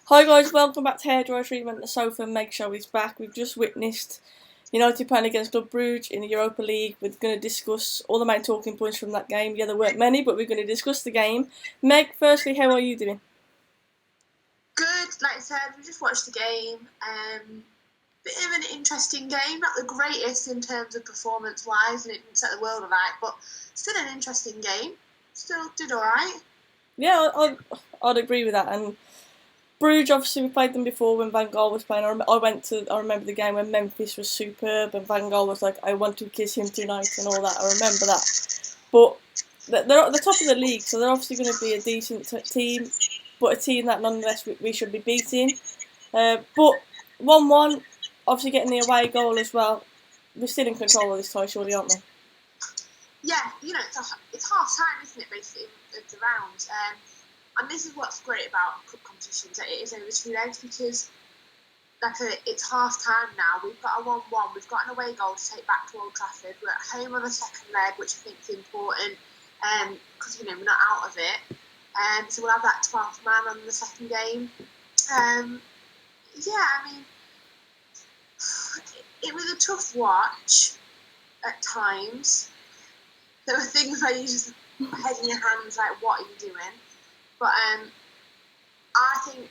Hi guys, welcome back to Hairdryer Treatment. The Soph and Meg show is back. We've just witnessed United playing against Club Brugge in the Europa League. We're going to discuss all the main talking points from that game. Yeah, there weren't many, but we're going to discuss the game. Meg, firstly, how are you doing? Good, like I said, we just watched the game. Bit of an interesting game, not the greatest in terms of performance-wise, and it didn't set the world alight, but still an interesting game. Still did all right. Yeah, I'd agree with that. And Bruges, obviously, we played them before when Van Gaal was playing. I remember the game when Memphis was superb and Van Gaal was like, "I want to kiss him tonight" and all that. I remember that. But they're at the top of the league, so they're obviously going to be a decent team, but a team that nonetheless we should be beating. But 1-1, obviously getting the away goal as well. We're still in control of this tie, surely, aren't we? Yeah, it's half time, isn't it? Basically, of the round. And this is what's great about cup competitions. That it is over 2 legs because, like I said, it's half time now. We've got a 1-1. We've got an away goal to take back to Old Trafford. We're at home on the second leg, which I think is important because we're not out of it. So we'll have that 12th man on the second game. It was a tough watch at times. There were things where you just head in your hands, like, what are you doing? But I think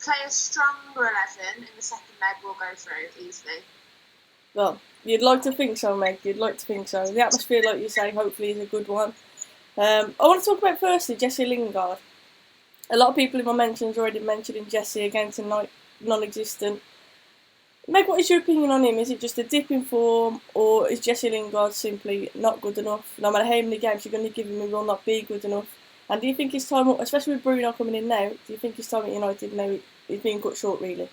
play a stronger 11 in the second leg will go through easily. Well, you'd like to think so, Meg. You'd like to think so. The atmosphere, like you say, hopefully is a good one. I want to talk about firstly Jesse Lingard. A lot of people in my mentions already mentioning Jesse against a non-existent. Meg, what is your opinion on him? Is it just a dip in form, or is Jesse Lingard simply not good enough? No matter how many games you're going to give him, he will not be good enough. And do you think his time, especially with Bruno coming in now, do you think his time at United now is being cut short, really?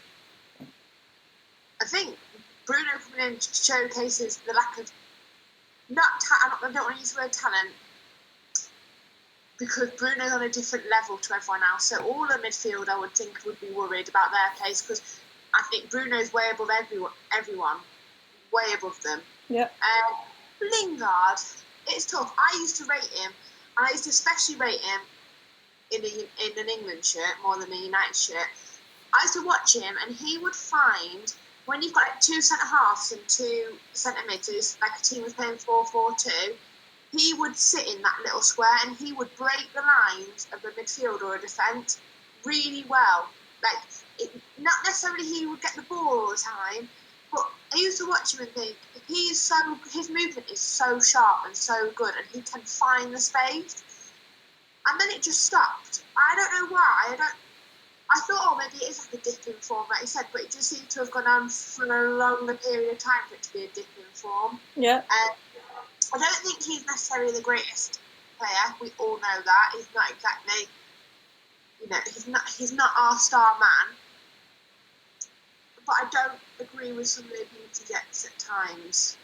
I think Bruno coming in showcases the lack of I don't want to use the word talent, because Bruno's on a different level to everyone else. So all the midfield, I would think, would be worried about their place, because I think Bruno's way above everyone, way above them. Yeah. Lingard, it's tough. I used to rate him, and I used to especially rate him in an England shirt more than a United shirt. I used to watch him, and he would find, when you've got like 2 centre halves and 2 centre mids, so it's like a team was playing 4-4-2. He would sit in that little square and he would break the lines of a midfield or a defence really well. Not necessarily he would get the ball all the time, but I used to watch him and think, his movement is so sharp and so good, and he can find the space. And then it just stopped. I don't know why. I thought, maybe it is like a dip in form, like you said, but it just seemed to have gone on for a longer period of time for it to be a dip in form. Yeah. I don't think he's necessarily the greatest player. We all know that. He's not exactly, he's not our star man. But I don't agree with some of the abuse he gets at times.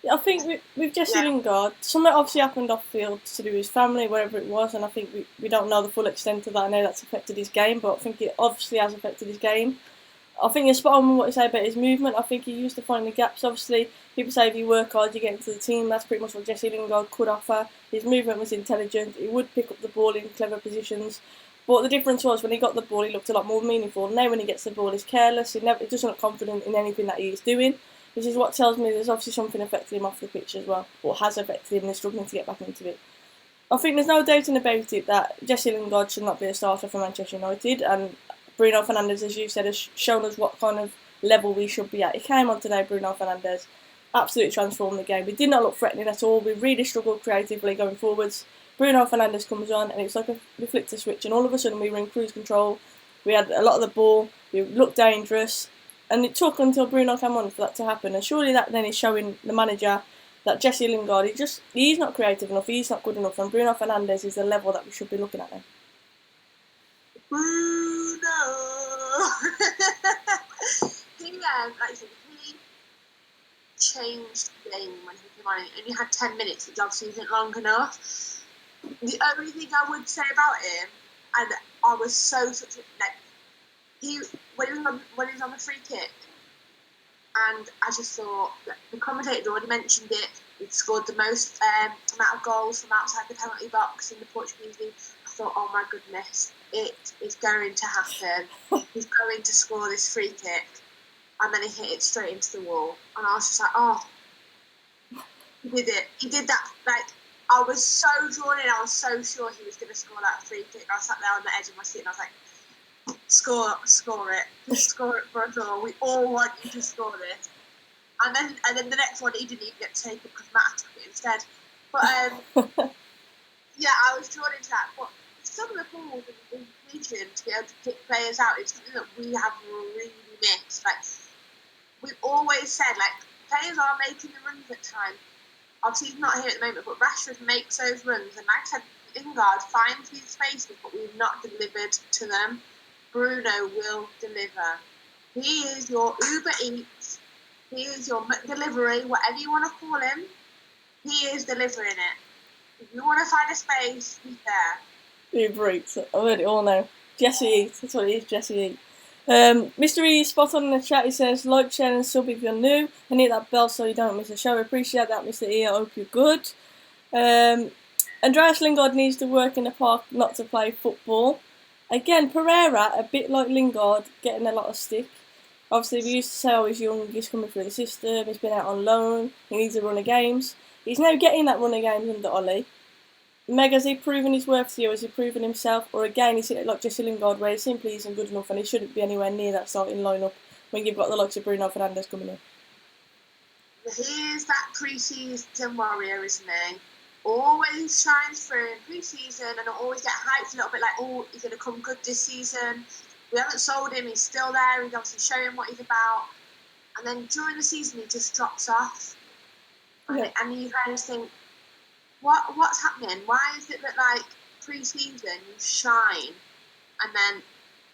I think with Jesse Lingard, something obviously happened off field to do with his family, whatever it was, and I think we don't know the full extent of that. I know that's affected his game, but I think it obviously has affected his game. I think you're spot on with what you say about his movement. I think he used to find the gaps. Obviously, people say if you work hard, you get into the team. That's pretty much what Jesse Lingard could offer. His movement was intelligent. He would pick up the ball in clever positions. But the difference was when he got the ball, he looked a lot more meaningful. Now when he gets the ball, he's careless. He doesn't look confident in anything that he's doing, which is what tells me there's obviously something affecting him off the pitch as well, or has affected him, and he's struggling to get back into it. I think there's no doubting about it that Jesse Lingard should not be a starter for Manchester United, and Bruno Fernandes, as you said, has shown us what kind of level we should be at. He came on today, Bruno Fernandes, absolutely transformed the game. We did not look threatening at all. We really struggled creatively going forwards. Bruno Fernandes comes on, and it's like we flicked a switch, and all of a sudden we were in cruise control. We had a lot of the ball. We looked dangerous, and it took until Bruno came on for that to happen. And surely that then is showing the manager that Jesse Lingard, he's not creative enough. He's not good enough, and Bruno Fernandes is the level that we should be looking at now. Bruno. He changed the game when he came on. He only had 10 minutes, which obviously isn't long enough. The only thing I would say about him, and I was when he was on the free kick, and I just thought, the commentator had already mentioned it, he'd scored the most amount of goals from outside the penalty box in the Portuguese league. I thought, oh my goodness, it is going to happen. He's going to score this free kick. And then he hit it straight into the wall. And I was just like, oh, he did it. He did that. Like, I was so drawn in. I was so sure he was going to score that free kick. I sat there on the edge of my seat and I was like, score it. Just score it for us all. We all want you to score this. And then the next one, he didn't even get to take it because Matt took it instead. But, yeah, I was drawn into that. But some of the balls in region to be able to pick players out is something that we have really missed. Like, we've always said, like, players are making the runs at times. Obviously, he's not here at the moment, but Rashford makes those runs. And like I said, Lingard finds these spaces, but we've not delivered to them. Bruno will deliver. He is your Uber Eats. He is your delivery, whatever you want to call him. He is delivering it. If you want to find a space, he's there. Uber Eats. I've heard it all now. Jesse Eats. That's what it is, Jesse Eats. Mr. E is spot on in the chat. He says, like, share and sub if you're new, and hit that bell so you don't miss a show. I appreciate that, Mr. E. I hope you're good. Andreas Lingard needs to work in the park not to play football. Again, Pereira, a bit like Lingard, getting a lot of stick. Obviously, we used to say, oh, he's young, he's coming through the system, he's been out on loan, he needs a run of games. He's now getting that run of games under Ollie. Meg, has he proven his worth to you? Has he proven himself? Or again, is it like Jesse Lingard, where he simply isn't good enough and he shouldn't be anywhere near that starting lineup when you've got the likes of Bruno Fernandes coming in? He is that pre-season warrior, isn't he? Always shines through in pre-season and always get hyped a little bit like, oh, he's going to come good this season. We haven't sold him, he's still there, he's obviously showing what he's about. And then during the season, he just drops off. Yeah. And you kind of think, what's happening? Why is it that, like, pre-season you shine and then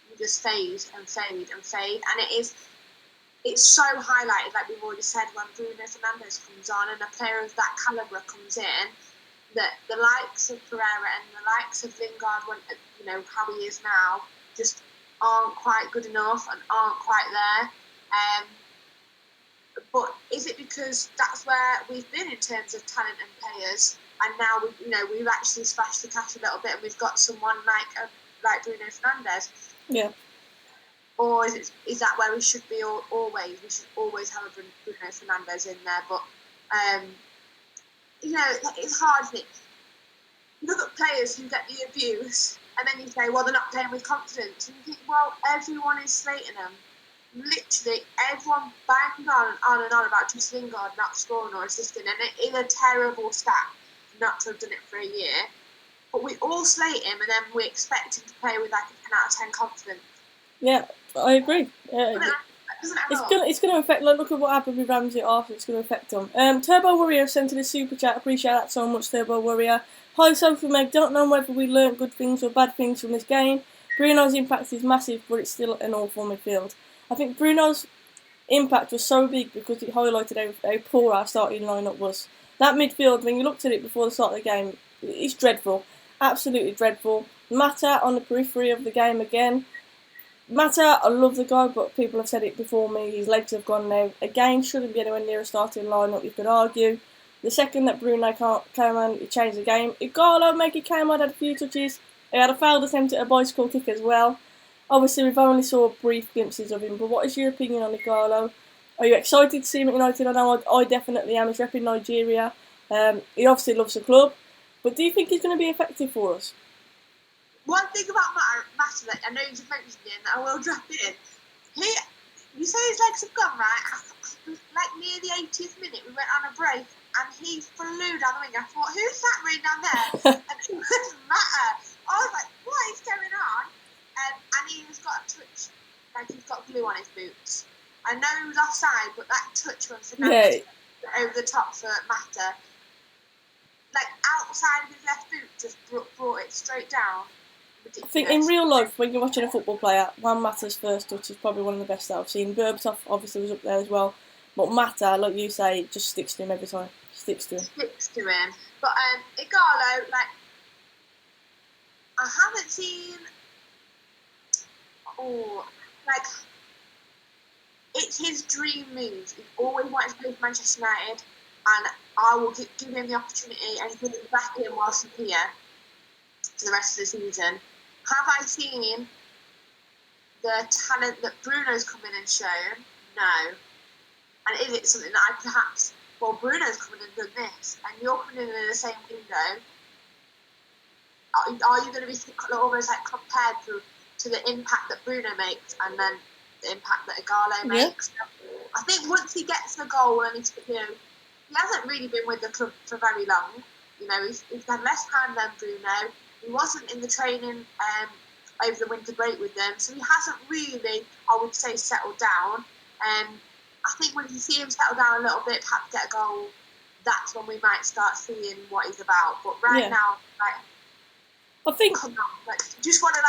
you just fade and fade and fade? And it's so highlighted, like we've already said, when Bruno Fernandes comes on and a player of that calibre comes in, that the likes of Pereira and the likes of Lingard, when, you know, how he is now, just aren't quite good enough and aren't quite there. But is it because that's where we've been in terms of talent and players, and now we've actually splashed the cash a little bit, and we've got someone like Bruno Fernandes? Yeah. Or is that where we should be always? We should always have a Bruno Fernandes in there. But it's hard, isn't it? You look at players who get the abuse, and then you say, well, they're not playing with confidence, and you think, well, everyone is slating them. Literally everyone banged on about just Lingard not scoring or assisting, and it is a terrible stat not to have done it for a year. But we all slate him, and then we expect him to play with like a 10 out of 10 confidence. Yeah, I agree. It's going to affect. Like, look at what happened with Ramsey after. It's going to affect them. Turbo Warrior sent to the super chat. Appreciate that so much, Turbo Warrior. Hi, Soph and Meg. Don't know whether we learnt good things or bad things from this game. Bruno's impact is massive, but it's still an awful midfield. I think Bruno's impact was so big because it highlighted how poor our starting lineup was. That midfield, when you looked at it before the start of the game, it's dreadful. Absolutely dreadful. Mata on the periphery of the game again. Mata, I love the guy, but people have said it before me, his legs have gone now. Again, shouldn't be anywhere near a starting lineup, you could argue. The second that Bruno came on, it changed the game. Igalo, Meg, he came on, had a few touches. He had a failed attempt at a bicycle kick as well. Obviously, we've only saw brief glimpses of him, but what is your opinion on Igalo? Are you excited to see him at United? I know I definitely am. He's repping Nigeria. He obviously loves the club, but do you think he's going to be effective for us? One thing about Mata, that I know you just mentioned it, and I will drop it in. You say his legs have gone, right? Like near the 80th minute, we went on a break, and he flew down the wing. I thought, who's that running down there? And it was Mata. I was like, what is going on? And he's got a touch, like he's got glue on his boots. I know he was offside, but that touch was over the top for Mata. Like outside of his left boot, just brought it straight down. Ridiculous. I think in real life, when you're watching a football player, Juan Mata's first touch is probably one of the best that I've seen. Berbatov obviously was up there as well. But Mata, like you say, it just sticks to him every time. Sticks to him. But Igalo, like, I haven't seen... it's his dream move. He always wanted to play for Manchester United, and I will give him the opportunity and give it back to him whilst he's here. for the rest of the season. Have I seen the talent that Bruno's come in and shown? No. And is it something that I perhaps, well, Bruno's coming in and done this, and you're coming in the same window? Are you going to be almost like compared to the impact that Bruno makes and then the impact that Igalo makes? I think once he gets the goal, and he hasn't really been with the club for very long. He's had less time than Bruno. He wasn't in the training over the winter break with them, so he hasn't really, I would say, settled down. I think when you see him settle down a little bit, perhaps get a goal, that's when we might start seeing what he's about. But right now, I think, come on, just want to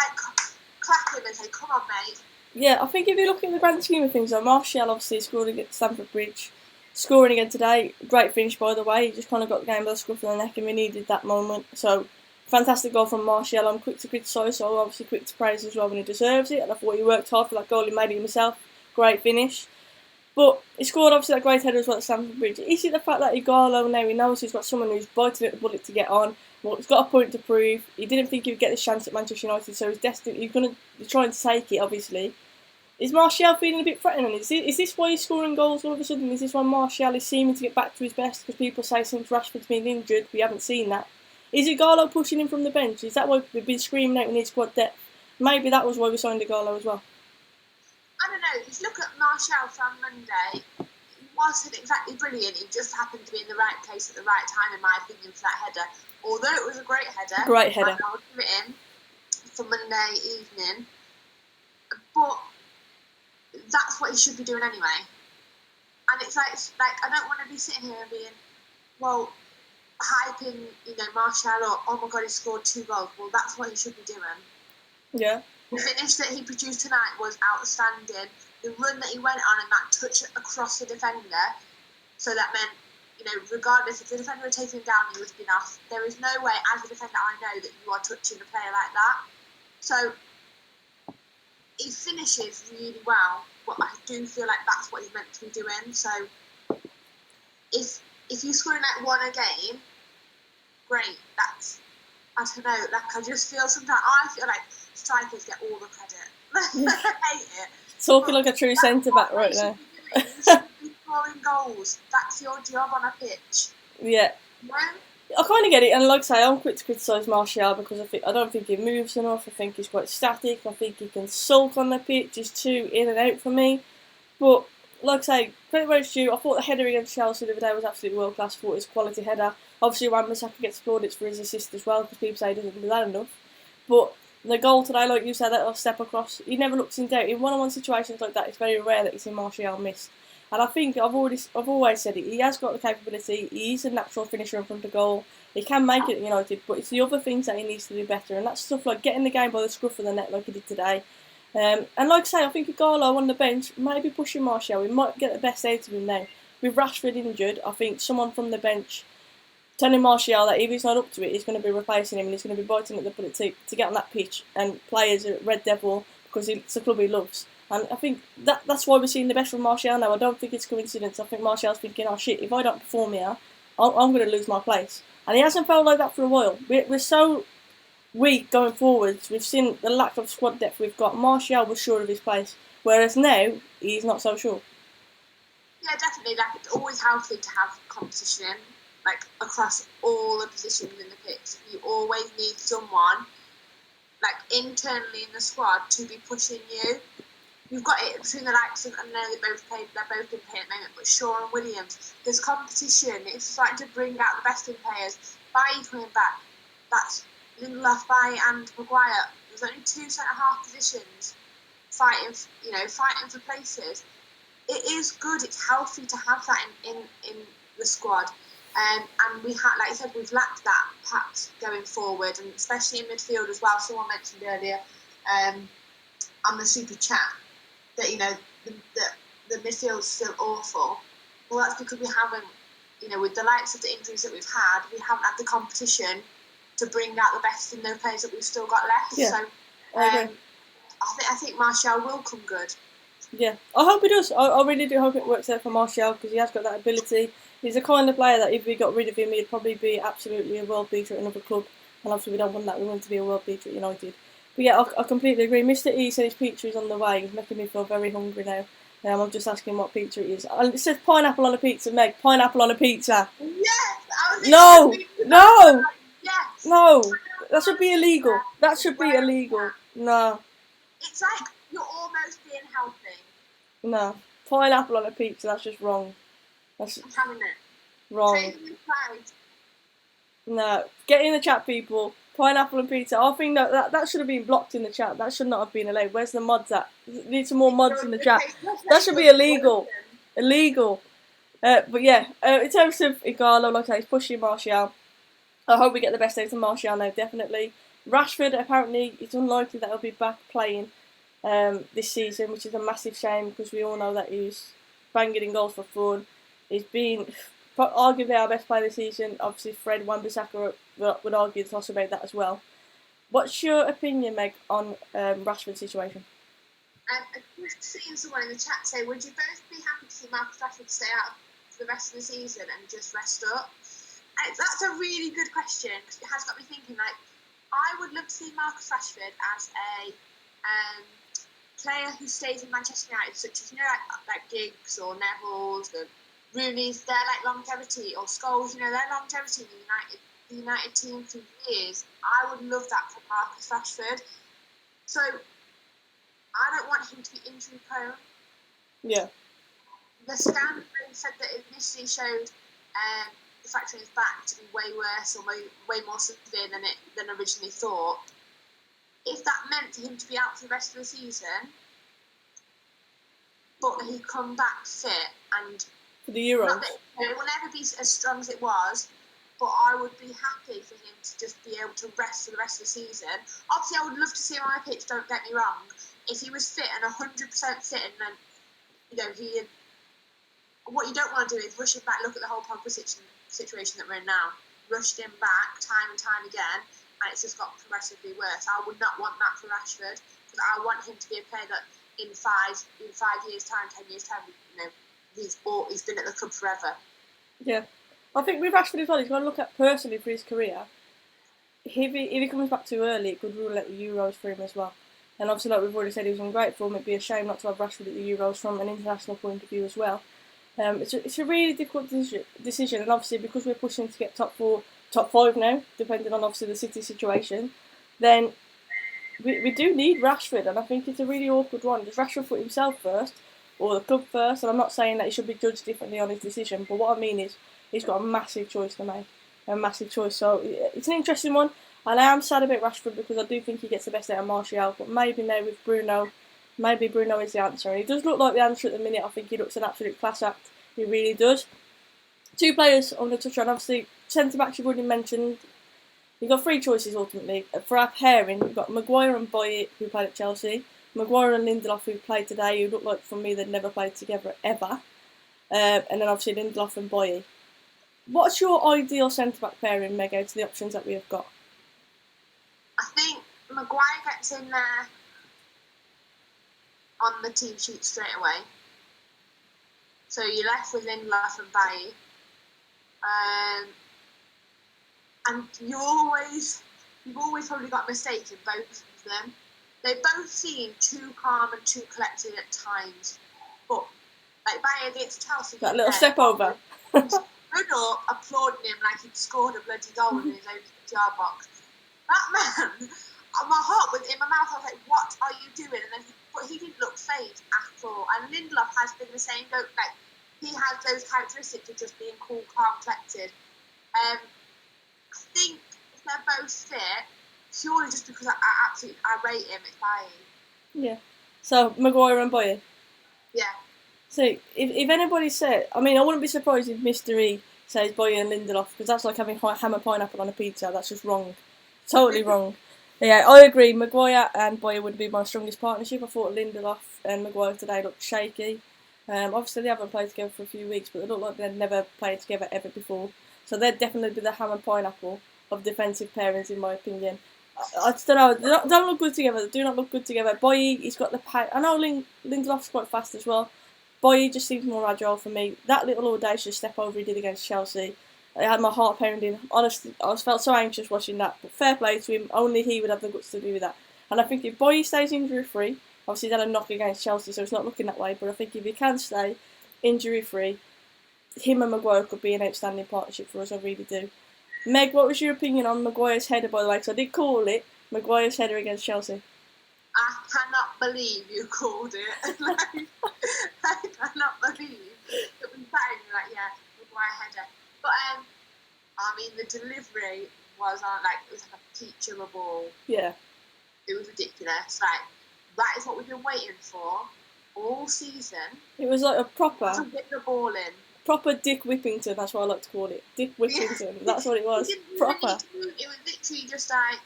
clap him and say, "Come on, mate." Yeah, I think if you look at the grand scheme of things, Martial obviously scored against Stamford Bridge, scoring again today. Great finish, by the way. He just kind of got the game by the scruff of the neck, and we needed that moment. So, fantastic goal from Martial. I'm quick to criticise, so obviously quick to praise as well when he deserves it. And I thought he worked hard for that goal. He made it himself. Great finish. But he scored obviously that great header as well at Stamford Bridge. Is it the fact that Igalo now he knows he's got someone who's biting at the bullet to get on? Well, he's got a point to prove. He didn't think he would get this chance at Manchester United, so he's destined. He's going to be trying to take it, obviously. Is Martial feeling a bit threatening? Is this why he's scoring goals all of a sudden? Is this why Martial is seeming to get back to his best? Because people say since Rashford's been injured, we haven't seen that. Is Igalo pushing him from the bench? Is that why we've been screaming out we need squad depth? Maybe that was why we signed Igalo as well. I don't know. If you look at Martial from Monday, he wasn't exactly brilliant. He just happened to be in the right place at the right time, in my opinion, for that header. Although it was a great header. Great header. I would give it in for Monday evening. But that's what he should be doing anyway. And it's like I don't want to be sitting here and being, well, hyping, Martial up. Oh my God, he scored 2 goals. Well, that's what he should be doing. Yeah. The finish that he produced tonight was outstanding. The run that he went on and that touch across the defender, so that meant, regardless if the defender had taken him down, he would have been off. There is no way, as a defender, I know that you are touching a player like that. So he finishes really well, but I do feel like that's what he's meant to be doing. So if you're scoring like 1 a game, great. That's, I don't know, I just feel sometimes, I feel like strikers get all the credit. I hate it. Talking like a true centre-back right now. You should be scoring goals. That's your job on a pitch. Yeah. I kind of get it, and like I say, I'm quick to criticise Martial because I don't think he moves enough. I think he's quite static. I think he can sulk on the pitch. He's too in and out for me. But like I say, credit where it's due. I thought the header against Chelsea the other day was absolutely world class. I thought it was a quality header. Obviously, Wan-Bissaka gets plaudits for his assist as well because people say he doesn't do that enough. But the goal today, like you said, that little step across, he never looks in doubt. In one-on-one situations like that, it's very rare that you see Martial miss. And I think I've always said it. He has got the capability. He is a natural finisher in front of goal. He can make it at United, but it's the other things that he needs to do better. And that's stuff like getting the game by the scruff of the neck, like he did today. And like I say, I think Igalo on the bench maybe pushing Martial. We might get the best out of him now. With Rashford injured, I think someone from the bench telling Martial that if he's not up to it, he's going to be replacing him and he's going to be biting at the bullet to get on that pitch and play as a Red Devil because it's a club he loves. And I think that's why we're seeing the best from Martial now. I don't think it's coincidence. I think Martial's thinking, oh shit, if I don't perform here, I'm going to lose my place. And he hasn't felt like that for a while. We're so weak going forwards. We've seen the lack of squad depth we've got. Martial was sure of his place, whereas now he's not so sure. Yeah, definitely. It's always healthy to have competition, across all the positions in the pitch. You always need someone, internally in the squad to be pushing you. You've got it between the likes of, I know they're both in play at the moment, but Shaw and Williams. There's competition. It's starting to bring out the best in players. Bailly coming back. That's Lindelof, Bailly and Maguire. There's only 2 centre-half positions fighting for places. It is good. It's healthy to have that in the squad. And we had, like I said, we've lacked that perhaps going forward, and especially in midfield as well. Someone mentioned earlier on the super chat that the midfield's still awful. Well, that's because we haven't, with the likes of the injuries that we've had, we haven't had the competition to bring out the best in those players that we've still got left. Yeah, so I think Martial will come good. Yeah, I hope he does. I really do hope it works out for Martial because he has got that ability. He's the kind of player that if we got rid of him, he'd probably be absolutely a world beater at another club. and obviously we don't want that. We want to be a world beater at United. But yeah, I completely agree. Mr. E said his pizza is on the way. He's making me feel very hungry now. I'm just asking what pizza it is. It says pineapple on a pizza, Meg. Pineapple on a pizza. Yes! No! Yes! No! That should be illegal. That should be illegal. No. It's like you're almost being healthy. No. Pineapple on a pizza, that's just wrong. I'm having it. Wrong. No. Get in the chat, people. Pineapple and pizza. I think that should have been blocked in the chat. That should not have been allowed. Where's the mods at? Need some more mods in the chat. That should be illegal. Illegal. But yeah, in terms of Igalo, like I say, he's pushing Martial. I hope we get the best out of Martial now, definitely. Rashford, apparently, it's unlikely that he'll be back playing this season, which is a massive shame because we all know that he's banging in goals for fun. He's been arguably our best player this season. Obviously, Fred Wan-Bissaka would argue the toss about that as well. What's your opinion, Meg, on Rashford's situation? I've just seen someone in the chat say, would you both be happy to see Marcus Rashford stay out for the rest of the season and just rest up? And that's a really good question because it has got me thinking, like, I would love to see Marcus Rashford as a player who stays in Manchester United, such as, like Giggs or Neville's and Rooney's, their like longevity, or Scholes, their longevity in the United team for years. I would love that for Marcus Rashford. So I don't want him to be injury prone. Yeah. The scan said that it initially showed the fracture in his back to be way worse or way more severe than originally thought. If that meant for him to be out for the rest of the season, but he'd come back fit and for the Euros. Not that it will never be as strong as it was, but I would be happy for him to just be able to rest for the rest of the season. Obviously, I would love to see him on a pitch, don't get me wrong. If he was fit and 100% fit, and then, what you don't want to do is rush him back. Look at the whole Pogba situation that we're in now. Rushed him back time and time again, and it's just got progressively worse. I would not want that for Rashford, because I want him to be a player that in 5 years' time, 10 years' time, he's been at the club forever. Yeah. I think with Rashford as well, he's got to look at personally for his career. If he comes back too early, it could rule out the Euros for him as well. And obviously, like we've already said, he was in great form. It'd be a shame not to have Rashford at the Euros from an international point of view as well. It's a really difficult decision, and obviously because we're pushing to get top 5 now, depending on obviously the City situation, then we do need Rashford, and I think it's a really awkward one. Does Rashford put himself first, or the club first? And I'm not saying that he should be judged differently on his decision, but what I mean is he's got a massive choice to make, So it's an interesting one, and I am sad about Rashford because I do think he gets the best out of Martial, but maybe now with Bruno. Maybe Bruno is the answer. And he does look like the answer at the minute. I think he looks an absolute class act. He really does. 2 players I want to touch on. Obviously, centre-backs you've already mentioned. You've got 3 choices, ultimately. For our pairing, we've got Maguire and Boye, who played at Chelsea. Maguire and Lindelof, who played today, who look like, for me, they'd never played together, ever. And then, obviously, Lindelof and Boye. What's your ideal centre-back pairing, Meg, out of the options that we have got? I think Maguire gets in there on the team sheet straight away. So you're left with Lindelof and Bailly. And you've always probably got mistakes in both of them. They both seem too calm and too collected at times. But like Bailly against Chelsea, that little step over. Stood up, applauding him like he'd scored a bloody goal in his own jar box. That man, my heart was in my mouth. I was like, "What are you doing?" And then but he didn't look phased at all. And Lindelof has been the same. Like he has those characteristics of just being cool, calm, collected. I think if they're both fit, purely just because I rate him, it's Bailly. Yeah. So Maguire and Boye. Yeah. So if anybody said, I mean, I wouldn't be surprised if Mr. E says Boye and Lindelof, because that's like having ham and pineapple on a pizza. That's just wrong. Totally wrong. Yeah, I agree. Maguire and Boye would be my strongest partnership. I thought Lindelof and Maguire today looked shaky. Obviously, they haven't played together for a few weeks, but they look like they'd never played together ever before. So they'd definitely be the ham and pineapple of defensive pairings, in my opinion. I just don't know. They don't look good together. They do not look good together. Boye, he's got the pace. I know Lindelof's quite fast as well. Boye just seems more agile for me. That little audacious step over he did against Chelsea. I had my heart pounding. Honestly, felt so anxious watching that. But fair play to him. Only he would have the guts to do that. And I think if Boye stays injury free, obviously he's had a knock against Chelsea, so it's not looking that way. But I think if he can stay injury free, him and Maguire could be an outstanding partnership for us. I really do. Meg, what was your opinion on Maguire's header, by the way? Because I did call it Maguire's header against Chelsea. I cannot believe you called it. I cannot believe it was bang, like, yeah, Maguire header. But I mean, the delivery was on it was like a teacher ball. Yeah. It was ridiculous. Like, that is what we've been waiting for all season. It was like a proper. To get the ball in. Proper Dick Whippington, that's what I like to call it. Dick Whippington, yeah. That's what it was. Proper. It was literally just like,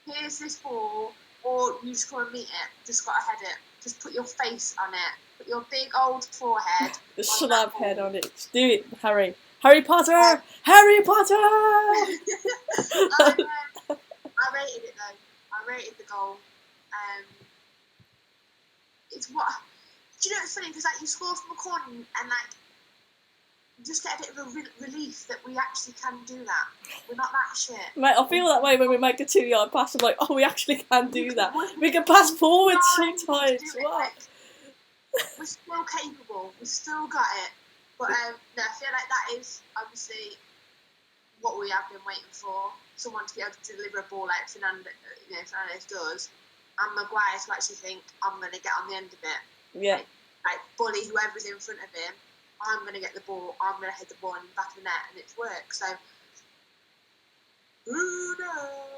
here's this ball, or you just go and meet it. Just got to head it. Just put your face on it. Put your big old forehead. The slab head on it. Just do it, Harry. Harry Potter! Harry Potter! I rated it though. I rated the goal. It's what. Do you know it's funny? Because like you score from a corner and like you just get a bit of a relief that we actually can do that. We're not that shit. Mate, I feel that way when we make a 2-yard pass. I'm like, oh, we actually can do that. We can pass forward sometimes. What? We're still capable. We've still got it. But no, I feel like that is obviously what we have been waiting for. Someone to be able to deliver a ball like Fernandes does, and Maguire to actually think, I'm going to get on the end of it. Yeah. Like bully whoever's in front of him. I'm going to get the ball. I'm going to hit the ball in the back of the net, and it's worked. So,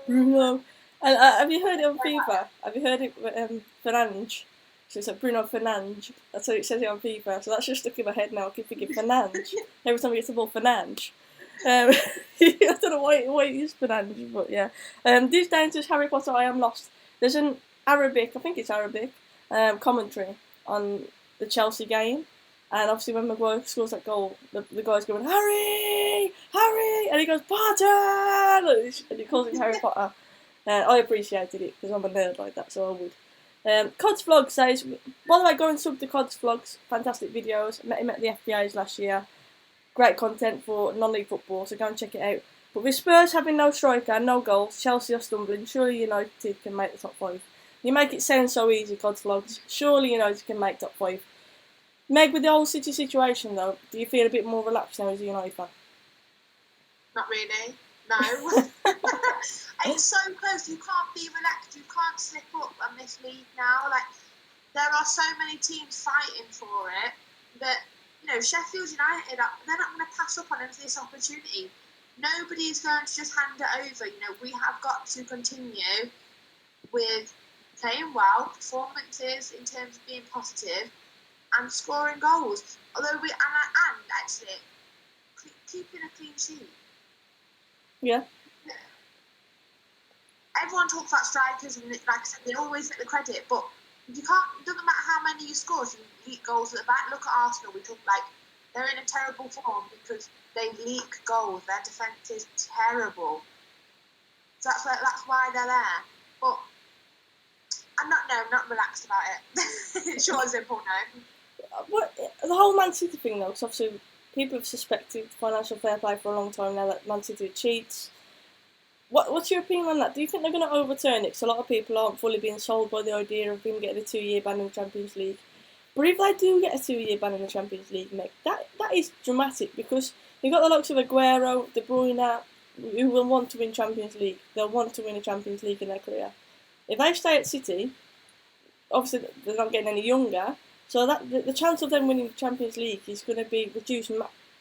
Bruno. And have you heard it on FIFA? Have you heard it with Fernandes? So it's like Bruno Fernandes. That's how it says it on FIFA. So that's just stuck in my head now. I keep thinking Fernandes. Every time we get the ball, Fernandes. I don't know why it is Fernandes, but yeah. These days, just Harry Potter, I am lost. There's an Arabic, I think it's Arabic, commentary on the Chelsea game. And obviously when Maguire scores that goal, the guy's going, Harry! Harry! And he goes, Potter! And he calls him Harry Potter. I appreciated it, because I'm a nerd like that, so I would. Cod's Vlog says, by the way, go and sub to Cod's Vlogs, fantastic videos. Met him at the FBAs last year. Great content for non-league football, so go and check it out. But with Spurs having no striker and no goals, Chelsea are stumbling. Surely United can make the top 5. You make it sound so easy, Cod's Vlogs. Surely United can make top 5. Meg, with the whole City situation though, do you feel a bit more relaxed now as a United fan? Not really, no. It's so close, you can't be relaxed, you can't slip up on this league now. Like, there are so many teams fighting for it that, Sheffield United, they're not going to pass up on this opportunity. Nobody is going to just hand it over. We have got to continue with playing well, performances in terms of being positive, and scoring goals. Although and actually keeping a clean sheet. Yeah. Everyone talks about strikers, and like I said, they always get the credit, but you can't. It doesn't matter how many you score if you leak goals at the back. Look at Arsenal. We talk they're in a terrible form because they leak goals. Their defence is terrible. So that's why they're there. But I'm not relaxed about it. Short and simple, no. What the whole Man City thing though? Because obviously people have suspected financial fair play for a long time now that Man City cheats. What's your opinion on that? Do you think they're going to overturn it? Because a lot of people aren't fully being sold by the idea of him getting a 2-year ban in the Champions League. But if they do get a 2-year ban in the Champions League, Meg, that is dramatic because you've got the likes of Aguero, De Bruyne, who will want to win Champions League. They'll want to win a Champions League in their career. If they stay at City, obviously they're not getting any younger, so that the chance of them winning the Champions League is going to be reduced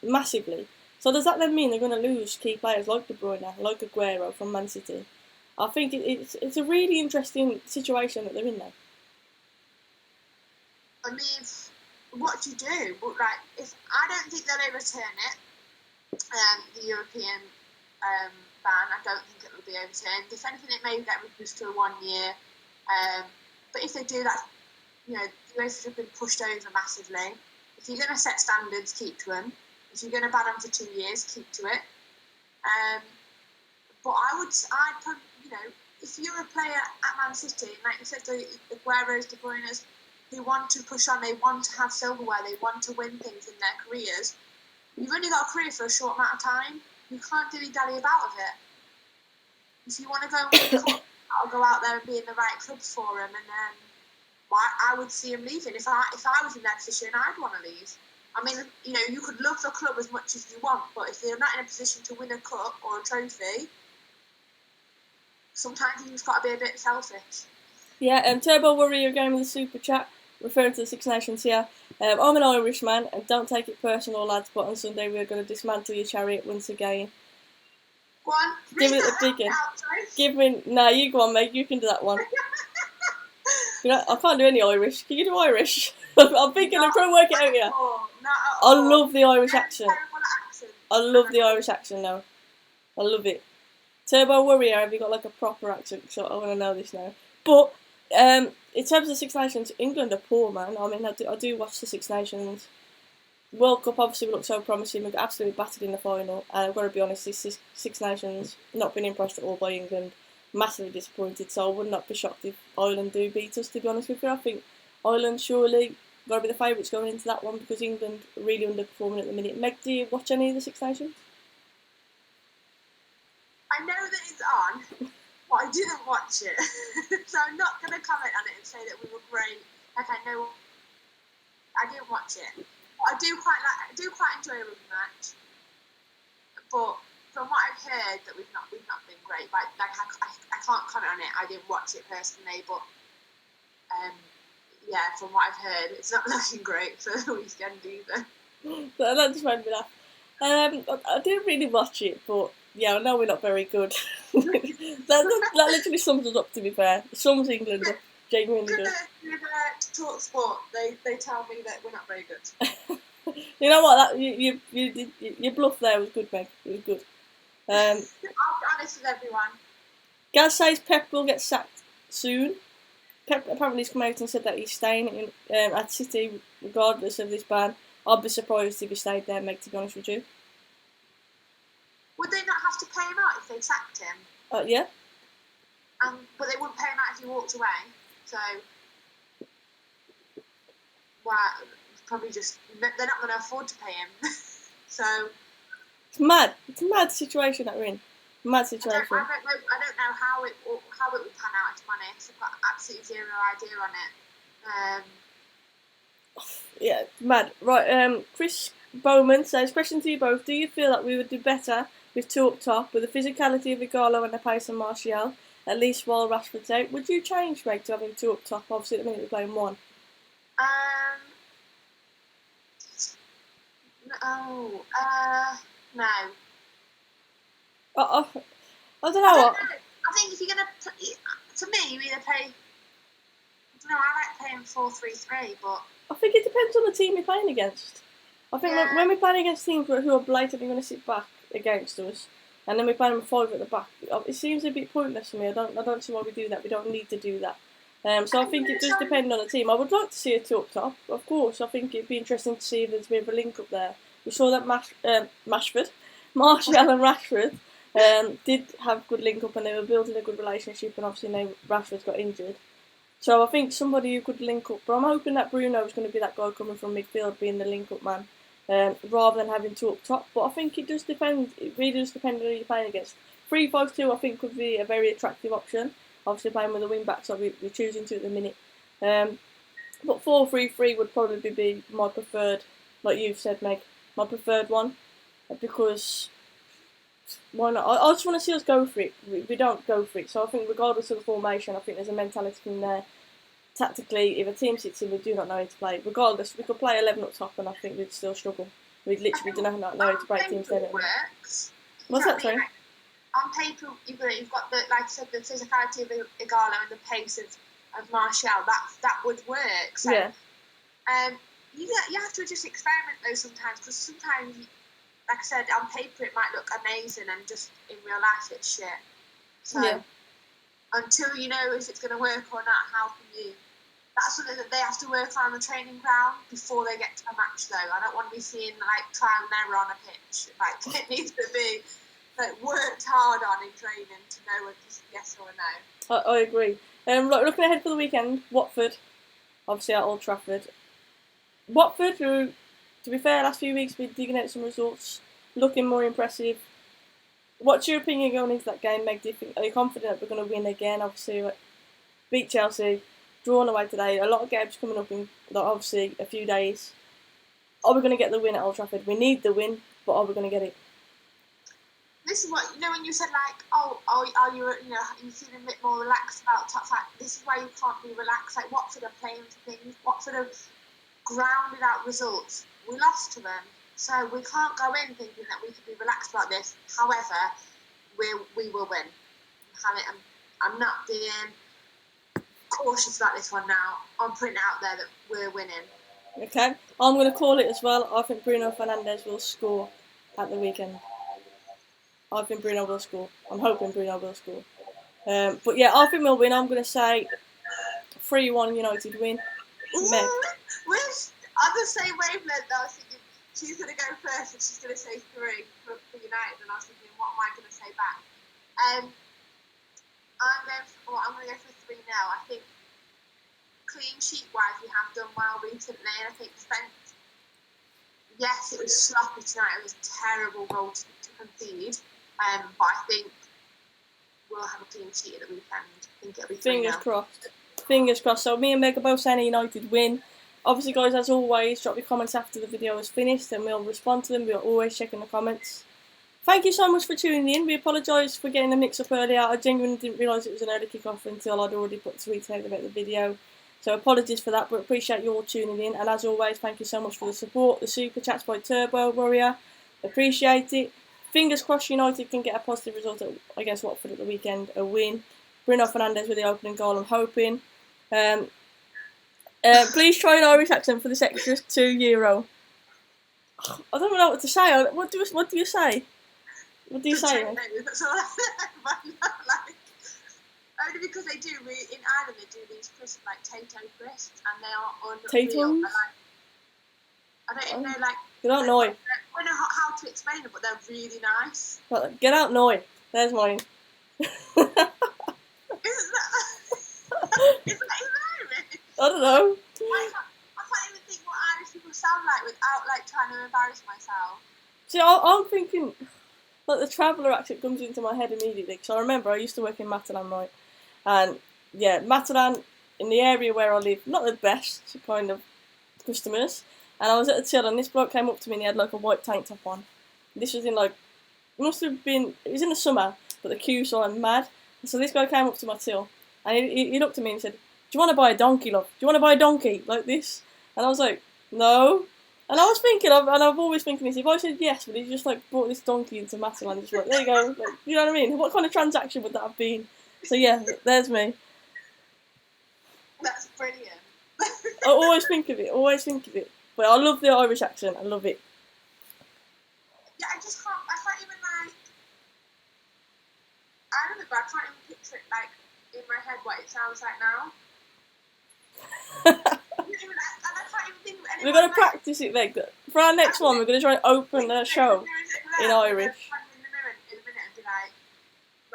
massively. So does that then mean they're going to lose key players like De Bruyne, like Aguero from Man City? I think it's a really interesting situation that they're in now. I mean, what do you do? But if I don't think they'll overturn it, the European ban. I don't think it will be overturned. If anything, it may get reduced to 1 year. But if they do that, the UEFA have been pushed over massively. If you're going to set standards, keep to them. If you're going to ban them for 2 years, keep to it. But I'd put, if you're a player at Man City, like you said, the Agueros, De Bruyne's, who want to push on, they want to have silverware, they want to win things in their careers. You've only got a career for a short amount of time. You can't dilly-dally about with it. If you want to go and win the cup, I'll go out there and be in the right clubs for him, and then I would see him leaving. If I was in their position, I'd want to leave. I mean, you could love the club as much as you want, but if they're not in a position to win a cup or a trophy, sometimes you've just got to be a bit selfish. Yeah, Turbo Warrior again with a super chat, referring to the Six Nations here. I'm an Irishman, and don't take it personal, lads, but on Sunday we're going to dismantle your chariot once again. Go on, give it a big one. No, you go on, Meg, you can do that one. I can't do any Irish. Can you do Irish? I'm thinking, I'm trying to work it out here. I love the Irish accent. I love the Irish accent now. I love it. Turbo Warrior, have you got like a proper accent? So I want to know this now. But in terms of the Six Nations, England are poor, man. I mean, I do watch the Six Nations. World Cup obviously looked so promising. We got absolutely battered in the final. And I've got to be honest, this Six Nations, not been impressed at all by England. Massively disappointed. So I would not be shocked if Ireland do beat us, to be honest with you. I think Ireland surely got to be the favourites going into that one because England are really underperforming at the minute. Meg, do you watch any of the Six Nations? I know that it's on, but I didn't watch it. So I'm not going to comment on it and say that we were great. Like, I know I didn't watch it. I do quite enjoy a rugby match, but from what I've heard, that we've not been great. But like I can't comment on it. I didn't watch it personally, but yeah, from what I've heard, it's not looking great for the weekend either. But that just made me laugh. I didn't really watch it, but yeah, I know we're not very good. that literally sums us up. To be fair, it sums England up. Genuinely good. Talk sport. They tell me that we're not very good. You know what? Your bluff there was good, Meg. It was good. I'll be honest with everyone. Gaz says Pep will get sacked soon. Pep apparently has come out and said that he's staying at City regardless of this ban. I'd be surprised if he stayed there, Meg, to be honest with you. Would they not have to pay him out if they sacked him? Yeah. But they wouldn't pay him out if he walked away. So, well, probably just they're not going to afford to pay him. So it's mad. It's a mad situation that we're in. Mad situation. I don't know how it would pan out. To be honest, I've got absolutely zero idea on it. Yeah, mad. Right. Chris Bowman says, question to you both: do you feel that we would do better with two up top, with the physicality of Igalo and the pace of Martial, at least while Rashford's out? Would you change, Meg, to having two up top? Obviously, at the minute we're playing one. No. I don't know. I think if you're going to me, you either play, I don't know, I like playing 4-3-3, but I think it depends on the team you're playing against. I think when we're playing against teams who are blatantly going to sit back against us, and then we're playing with five at the back, it seems a bit pointless to me. I don't see why we do that. We don't need to do that. So I think it does depend on the team. I would like to see a two up top, of course. I think it'd be interesting to see if there's a bit of a link up there. We saw that Martial and Rashford did have good link up and they were building a good relationship, and obviously Rashford got injured. So I think somebody who could link up, but I'm hoping that Bruno is going to be that guy coming from midfield, being the link up man, rather than having two up top. But I think it does depend. It really does depend on who you're playing against. 3-5-2 I think would be a very attractive option. Obviously playing with the wing backs that we're choosing to at the minute. But 4-3-3 would probably be my preferred, like you've said, Meg, my preferred one, because why not? I just want to see us go for it. We don't go for it, so I think regardless of the formation, I think there's a mentality in there. Tactically, if a team sits in, we do not know how to play. Regardless, we could play 11 up top, and I think we'd still struggle. We'd literally do not know how to break teams down. What's that, sorry? On paper, you've got the, like I said, the physicality of Igalo and the pace of Martial. That would work. So, yeah. You have to just experiment though sometimes, because sometimes, like I said, on paper it might look amazing, and just in real life it's shit. So until you know if it's going to work or not, how can you? That's something that they have to work on the training ground before they get to a match. Though I don't want to be seeing like trial and error on a pitch. Like it needs to be worked hard on in training to know if it's yes or no. I agree. Looking ahead for the weekend, Watford, obviously at Old Trafford. Watford, who, to be fair, last few weeks been digging out some results, looking more impressive. What's your opinion going into that game, Meg? Are you confident that we're going to win again? Obviously, beat Chelsea, drawn away today. A lot of games coming up in obviously a few days. Are we going to get the win at Old Trafford? We need the win, but are we going to get it? This is what, when you said are you feeling a bit more relaxed about top five? This is why you can't be relaxed. Like Watford are playing for things. Watford have grounded out results. We lost to them, so we can't go in thinking that we could be relaxed about this. However, we will win. I'm not being cautious about this one now. I'm putting it out there that we're winning. Okay, I'm going to call it as well. I think Bruno Fernandes will score at the weekend. I think Bruno will score. I'm hoping Bruno will score. But yeah, I think we'll win. I'm going to say 3-1 United win. Meg. We're on the same wavelength. I was thinking she's going to go first and she's going to say 3 for United, and I was thinking, what am I going to say back? I'm going to go for 3 now. I think clean sheet wise, we have done well recently, and I think defence. Yes, it was sloppy tonight. It was a terrible goal to concede. But I think we'll have a clean sheet at the weekend. I think it'll be Fingers crossed. Fingers crossed. So me and Meg are both saying a United win. Obviously, guys, as always, drop your comments after the video is finished and we'll respond to them. We're always checking the comments. Thank you so much for tuning in. We apologise for getting the mix-up earlier. I genuinely didn't realise it was an early kick-off until I'd already put tweets out about the video. So apologies for that, but appreciate you all tuning in. And as always, thank you so much for the support. The Super Chats by Turbo Warrior. Appreciate it. Fingers crossed United can get a positive result against Watford at the weekend, a win. Bruno Fernandes with the opening goal, I'm hoping. Please try an Irish accent for this extra €2. I don't know what to say. What do you say? What do you say? That's all only because they do, in Ireland they do these crisps, like Tato crisps, and they are unreal. I don't even know, Get out Noi. I don't know how to explain them, but they're really nice. Get out Noi. There's mine. Isn't that Irish? I don't know. I can't even think what Irish people sound like without trying to embarrass myself. See, I'm thinking, the traveller accent comes into my head immediately. Because I remember I used to work in Matalan, right? And yeah, Matalan, in the area where I live, not the best kind of customers. And I was at a till and this bloke came up to me and he had a white tank top on. This was in it was in the summer, but the queue saw him mad. And so this guy came up to my till and he looked at me and said, "Do you want to buy a donkey, love? Do you want to buy a donkey like this?" And I was like, "No." And I was thinking, and I've always thinking this, if I said yes, but he just brought this donkey into Matalan, just there you go, you know what I mean? What kind of transaction would that have been? So yeah, there's me. That's brilliant. I always think of it. But I love the Irish accent, I love it. Yeah, I can't even I don't know, but I can't even picture it in my head what it sounds like now. And I can't even think of anyone. We're going to practice it, Meg. For our next one, we're going to try and open the show in Irish. In a minute and be like,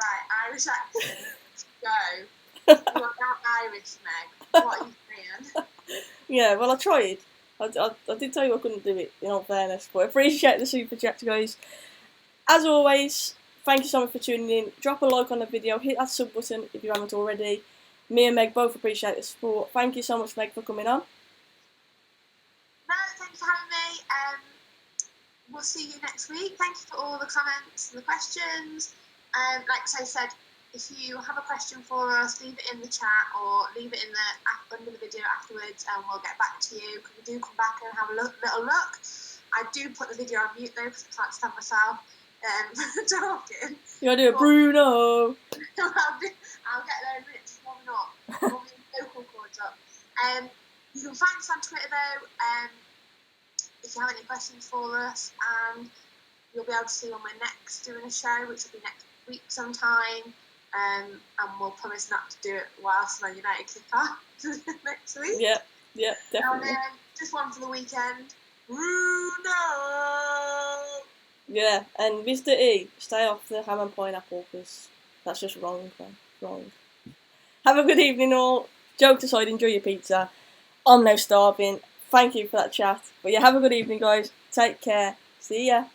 right, Irish accent, go. You are now Irish, Meg. What are you saying? Yeah, well, I tried. I did tell you I couldn't do it, in all fairness, but I appreciate the super chat, guys. As always, thank you so much for tuning in. Drop a like on the video, hit that sub button if you haven't already. Me and Meg both appreciate the support. Thank you so much, Meg, for coming on. No, thanks for having me. We'll see you next week. Thank you for all the comments and the questions. Like I said, if you have a question for us, leave it in the chat or leave it under the video afterwards and we'll get back to you. Because we do come back and have a little look. I do put the video on mute though because I can't stand myself talking. You gotta do a Bruno. I'll get there in a minute, just warming up. Warming the vocal cords up. You can find us on Twitter though, if you have any questions for us, and you'll be able to see when we're next doing a show, which will be next week sometime. And we'll promise not to do it whilst Man United kick off next week. Yeah, definitely. And just one for the weekend. Bruno! Yeah, and Mr. E, stay off the ham and pineapple because that's just wrong, man. Wrong. Have a good evening all. Jokes aside, enjoy your pizza. I'm now starving. Thank you for that chat. But yeah, have a good evening, guys. Take care. See ya.